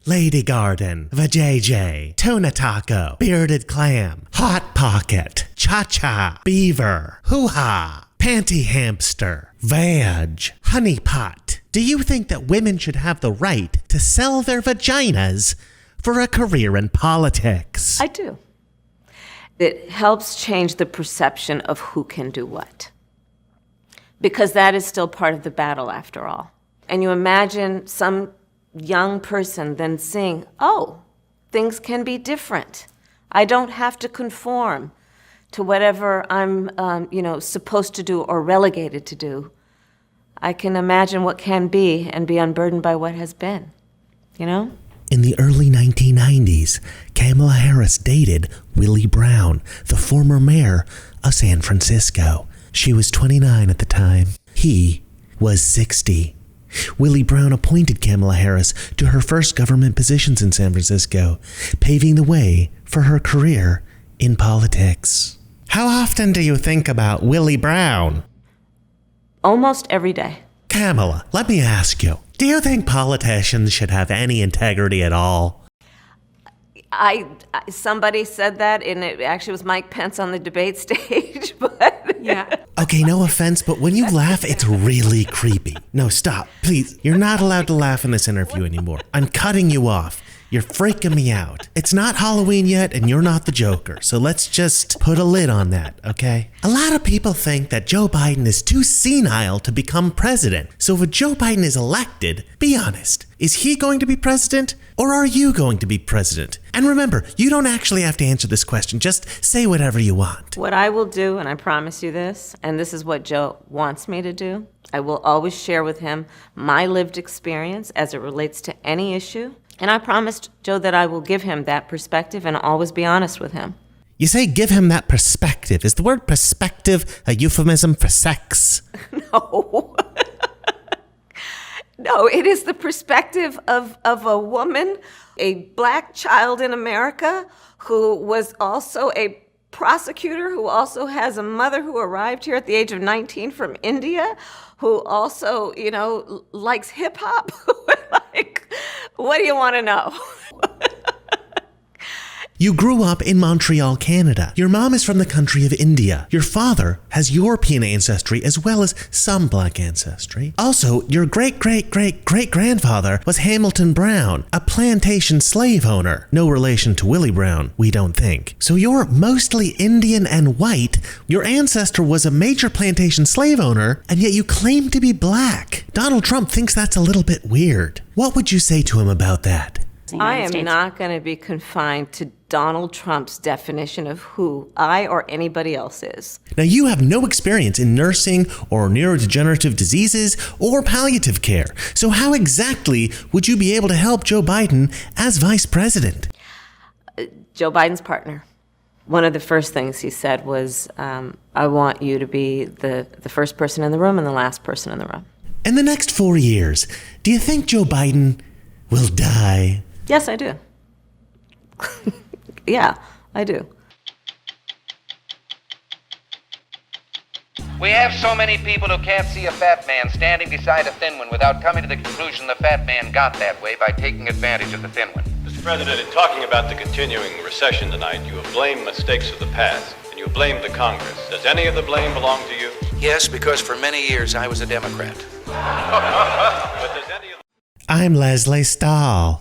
Lady Garden, vajayjay, tuna taco, bearded clam, hot pocket, cha-cha, beaver, hoo-ha, panty hamster, vag, honey pot. Do you think that women should have the right to sell their vaginas for a career in politics? I do. It helps change the perception of who can do what. Because that is still part of the battle, after all. And you imagine some young person then seeing, oh, things can be different. I don't have to conform to whatever I'm, supposed to do or relegated to do. I can imagine what can be and be unburdened by what has been, In the early 1990s, Kamala Harris dated Willie Brown, the former mayor of San Francisco. She was 29 at the time. He was 60. Willie Brown appointed Kamala Harris to her first government positions in San Francisco, paving the way for her career in politics. How often do you think about Willie Brown? Almost every day. Kamala, let me ask you, do you think politicians should have any integrity at all? Somebody said that, and it actually was Mike Pence on the debate stage, but yeah. Okay, no offense, but when you laugh, it's really creepy. No, stop, please. You're not allowed to laugh in this interview anymore. I'm cutting you off. You're freaking me out. It's not Halloween yet, and you're not the Joker, so let's just put a lid on that, okay? A lot of people think that Joe Biden is too senile to become president. So if Joe Biden is elected, be honest, is he going to be president, or are you going to be president? And remember, you don't actually have to answer this question. Just say whatever you want. What I will do, and I promise you this, and this is what Joe wants me to do, I will always share with him my lived experience as it relates to any issue. And I promised Joe that I will give him that perspective and always be honest with him. You say give him that perspective. Is the word perspective a euphemism for sex? No. No, it is the perspective of a woman, a black child in America who was also a prosecutor, who also has a mother who arrived here at the age of 19 from India, who also, likes hip hop. Like, what do you want to know? You grew up in Montreal, Canada. Your mom is from the country of India. Your father has European ancestry as well as some black ancestry. Also, your great-great-great-great-grandfather was Hamilton Brown, a plantation slave owner. No relation to Willie Brown, we don't think. So you're mostly Indian and white. Your ancestor was a major plantation slave owner, and yet you claim to be black. Donald Trump thinks that's a little bit weird. What would you say to him about that? I am not going to be confined to Donald Trump's definition of who I or anybody else is. Now, you have no experience in nursing or neurodegenerative diseases or palliative care. So how exactly would you be able to help Joe Biden as vice president? Joe Biden's partner. One of the first things he said was, I want you to be the first person in the room and the last person in the room. In the next 4 years, do you think Joe Biden will die? Yes, I do. Yeah, I do. We have so many people who can't see a fat man standing beside a thin one without coming to the conclusion the fat man got that way by taking advantage of the thin one. Mr. President, in talking about the continuing recession tonight, you have blamed mistakes of the past, and you have blamed the Congress. Does any of the blame belong to you? Yes, because for many years I was a Democrat. But does any of I'm Leslie Stahl.